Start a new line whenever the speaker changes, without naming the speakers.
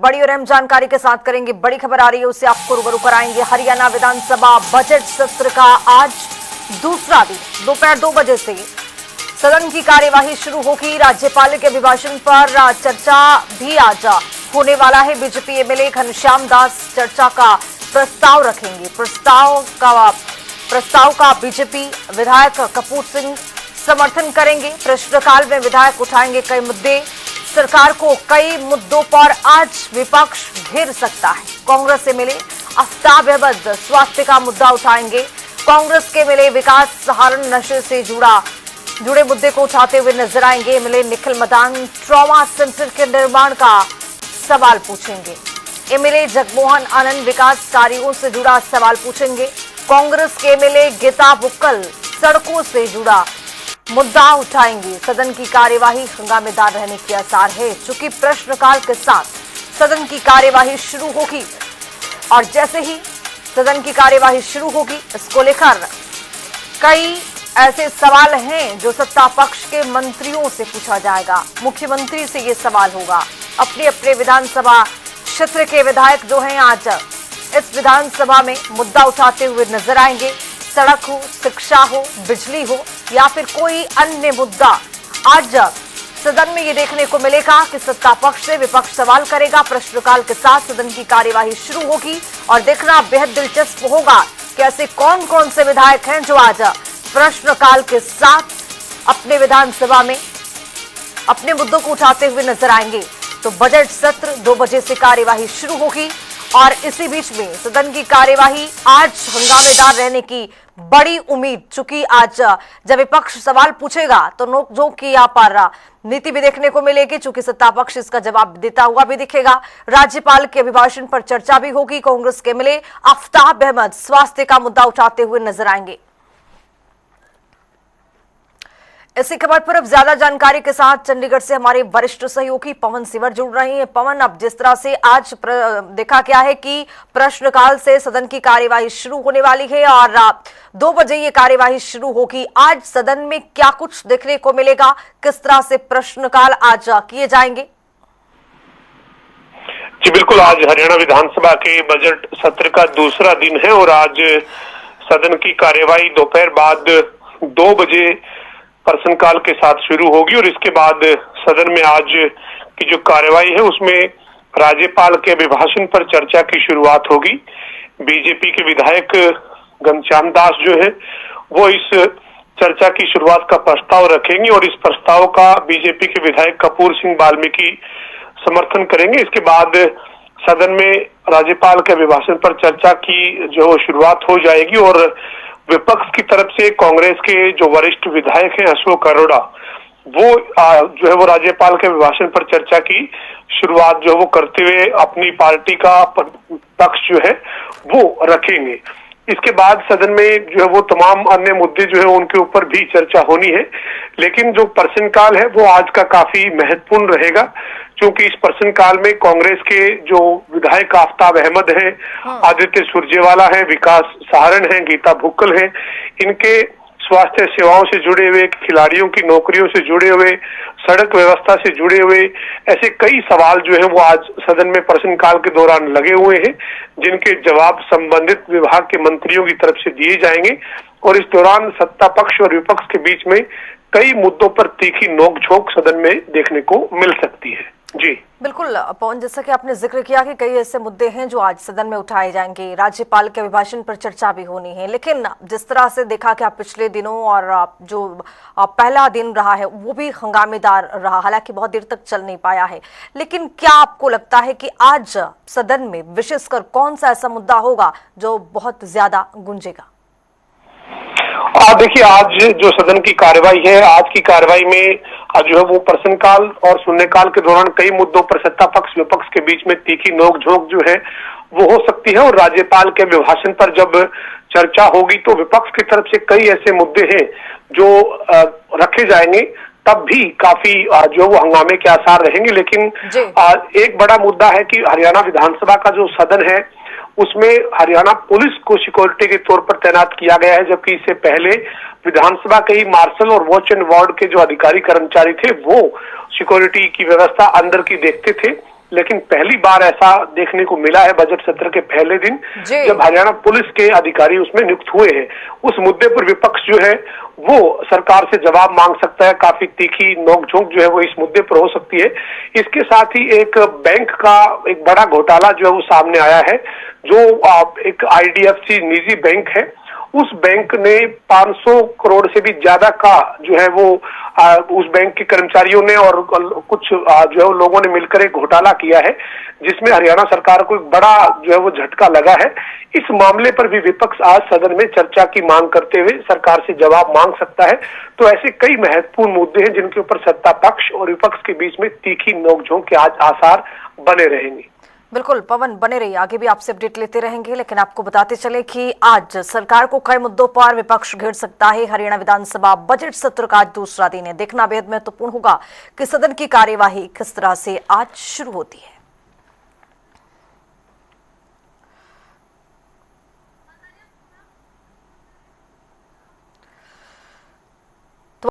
बड़ी और अहम जानकारी के साथ करेंगे। बड़ी खबर आ रही है, उससे आपको रूबरू कराएंगे। हरियाणा विधानसभा बजट सत्र का आज दूसरा दिन दोपहर 2 बजे से सदन की कार्यवाही शुरू होगी। राज्यपाल के अभिभाषण पर चर्चा भी आज होने वाला है। बीजेपी एमएलए घनश्याम दास चर्चा का प्रस्ताव रखेंगे। प्रस्ताव का बीजेपी विधायक कपूर सिंह समर्थन करेंगे। प्रश्नकाल में विधायक उठाएंगे कई मुद्दे। सरकार को कई मुद्दों पर आज विपक्ष घेर सकता है। कांग्रेस एमएलए आफ्ताब अहमद स्वास्थ्य का मुद्दा उठाएंगे। कांग्रेस के एमएलए विकास सहारण नशे से जुड़े मुद्दे को उठाते हुए नजर आएंगे। MLA Nikhil Madan trauma centre के निर्माण का सवाल पूछेंगे। एमएलए जगमोहन आनंद विकास कार्यों से जुड़ा सवाल पूछेंगे। कांग्रेस के एमएलए गीता बुक्कल सड़कों से जुड़ा मुद्दा उठाएंगे। सदन की कार्यवाही हंगामेदार रहने के आसार है, चूंकि प्रश्नकाल के साथ सदन की कार्यवाही शुरू होगी और जैसे ही सदन की कार्यवाही शुरू होगी, इसको लेकर कई ऐसे सवाल हैं जो सत्ता पक्ष के मंत्रियों से पूछा जाएगा। मुख्यमंत्री से ये सवाल होगा। अपने अपने विधानसभा क्षेत्र के विधायक जो हैं आज इस विधानसभा में मुद्दा उठाते हुए नजर आएंगे। सड़क हो, शिक्षा हो, बिजली हो या फिर कोई अन्य मुद्दा, आज सदन में ये देखने को मिलेगा कि सत्ता पक्ष से विपक्ष सवाल करेगा। प्रश्नकाल के साथ सदन की कार्यवाही शुरू होगी और देखना बेहद दिलचस्प होगा कि ऐसे कौन कौन से विधायक हैं जो आज प्रश्नकाल के साथ अपने विधानसभा में अपने मुद्दों को उठाते हुए नजर आएंगे। तो बजट सत्र 2 बजे से कार्यवाही शुरू होगी और इसी बीच में सदन की कार्यवाही आज हंगामेदार रहने की बड़ी उम्मीद, चूंकि आज जब विपक्ष सवाल पूछेगा तो नोकझोंक की यहाँ पर नीति भी देखने को मिलेगी, चूंकि सत्ता पक्ष इसका जवाब देता हुआ भी दिखेगा। राज्यपाल के अभिभाषण पर चर्चा भी होगी। कांग्रेस के एमएलए आफ्ताब अहमद स्वास्थ्य का मुद्दा उठाते हुए नजर आएंगे। इसी खबर पर अब ज्यादा जानकारी के साथ चंडीगढ़ से हमारे वरिष्ठ सहयोगी पवन सिवर जुड़ रहे हैं। पवन, अब जिस तरह से आज देखा गया है कि प्रश्नकाल से सदन की कार्यवाही शुरू होने वाली है और 2 बजे ये कार्यवाही शुरू होगी, आज सदन में क्या कुछ देखने को मिलेगा? किस तरह से प्रश्नकाल आज किए जाएंगे?
जी बिल्कुल, आज हरियाणा विधानसभा के बजट सत्र का दूसरा दिन है और आज सदन की कार्यवाही दोपहर बाद 2 बजे प्रश्नकाल के साथ शुरू होगी और इसके बाद सदन में आज की जो कार्यवाही है उसमें राज्यपाल के अभिभाषण पर चर्चा की शुरुआत होगी। बीजेपी के विधायक घनश्याम दास जो है वो इस चर्चा की शुरुआत का प्रस्ताव रखेंगे और इस प्रस्ताव का बीजेपी के विधायक कपूर सिंह वाल्मीकि समर्थन करेंगे। इसके बाद सदन में राज्यपाल के अभिभाषण पर चर्चा की जो शुरुआत हो जाएगी और विपक्ष की तरफ से कांग्रेस के जो वरिष्ठ विधायक हैं अशोक अरोड़ा, वो जो है वो राज्यपाल के अभिभाषण पर चर्चा की शुरुआत जो वो करते हुए अपनी पार्टी का पक्ष जो है वो रखेंगे। इसके बाद सदन में जो है वो तमाम अन्य मुद्दे जो है उनके ऊपर भी चर्चा होनी है, लेकिन जो प्रश्नकाल है वो आज का काफी महत्वपूर्ण रहेगा, क्योंकि इस प्रश्नकाल में कांग्रेस के जो विधायक आफ्ताब अहमद हैं, आदित्य सुरजेवाला हैं, विकास सहारण हैं, गीता बुक्कल हैं, इनके स्वास्थ्य सेवाओं से जुड़े हुए, खिलाड़ियों की नौकरियों से जुड़े हुए, सड़क व्यवस्था से जुड़े हुए ऐसे कई सवाल जो है वो आज सदन में प्रश्नकाल के दौरान लगे हुए हैं, जिनके जवाब संबंधित विभाग के मंत्रियों की तरफ से दिए जाएंगे और इस दौरान सत्ता पक्ष और विपक्ष के बीच में कई मुद्दों पर तीखी नोकझोंक सदन में देखने को मिल सकती है। जी
बिल्कुल पवन, जैसा कि आपने जिक्र किया कि कई ऐसे मुद्दे हैं जो आज सदन में उठाए जाएंगे। राज्यपाल के अभिभाषण पर चर्चा भी होनी है, लेकिन जिस तरह से देखा कि पिछले दिनों और जो पहला दिन रहा है वो भी हंगामेदार रहा, हालांकि बहुत देर तक चल नहीं पाया है, लेकिन क्या आपको लगता है कि आज सदन में विशेषकर कौन सा ऐसा मुद्दा होगा जो बहुत ज्यादा गूंजेगा?
देखिए, आज जो सदन की कार्यवाही है, आज की कार्यवाही में जो है वो प्रश्नकाल और शून्यकाल के दौरान कई मुद्दों पर सत्ता पक्ष विपक्ष के बीच में तीखी नोकझोंक जो है वो हो सकती है और राज्यपाल के अभिभाषण पर जब चर्चा होगी तो विपक्ष की तरफ से कई ऐसे मुद्दे हैं जो रखे जाएंगे, तब भी काफी जो वो हंगामे के आसार रहेंगे। लेकिन एक बड़ा मुद्दा है कि हरियाणा विधानसभा का जो सदन है उसमें हरियाणा पुलिस को सिक्योरिटी के तौर पर तैनात किया गया है, जबकि इससे पहले विधानसभा के ही मार्शल और वॉच एंड वार्ड के जो अधिकारी कर्मचारी थे वो सिक्योरिटी की व्यवस्था अंदर की देखते थे। लेकिन पहली बार ऐसा देखने को मिला है बजट सत्र के पहले दिन
जी।
जब हरियाणा पुलिस के अधिकारी उसमें नियुक्त हुए हैं। उस मुद्दे पर विपक्ष जो है वो सरकार से जवाब मांग सकता है। काफी तीखी नोकझोंक जो है वो इस मुद्दे पर हो सकती है। इसके साथ ही एक बैंक का एक बड़ा घोटाला जो है वो सामने आया है, जो एक IDFC निजी बैंक है। उस बैंक ने 500 करोड़ से भी ज्यादा का जो है वो उस बैंक के कर्मचारियों ने और कुछ जो है वो लोगों ने मिलकर एक घोटाला किया है, जिसमें हरियाणा सरकार को एक बड़ा जो है वो झटका लगा है। इस मामले पर भी विपक्ष आज सदन में चर्चा की मांग करते हुए सरकार से जवाब मांग सकता है। तो ऐसे कई महत्वपूर्ण मुद्दे हैं जिनके ऊपर सत्ता पक्ष और विपक्ष के बीच में तीखी नोकझोंक के आज आसार बने रहेंगे।
बिल्कुल पवन, बने रहिए, आगे भी आपसे अपडेट लेते रहेंगे। लेकिन आपको बताते चले कि आज सरकार को कई मुद्दों पर विपक्ष घेर सकता है। हरियाणा विधानसभा बजट सत्र का आज दूसरा दिन है। देखना बेहद महत्वपूर्ण होगा कि सदन की कार्यवाही किस तरह से आज शुरू होती है।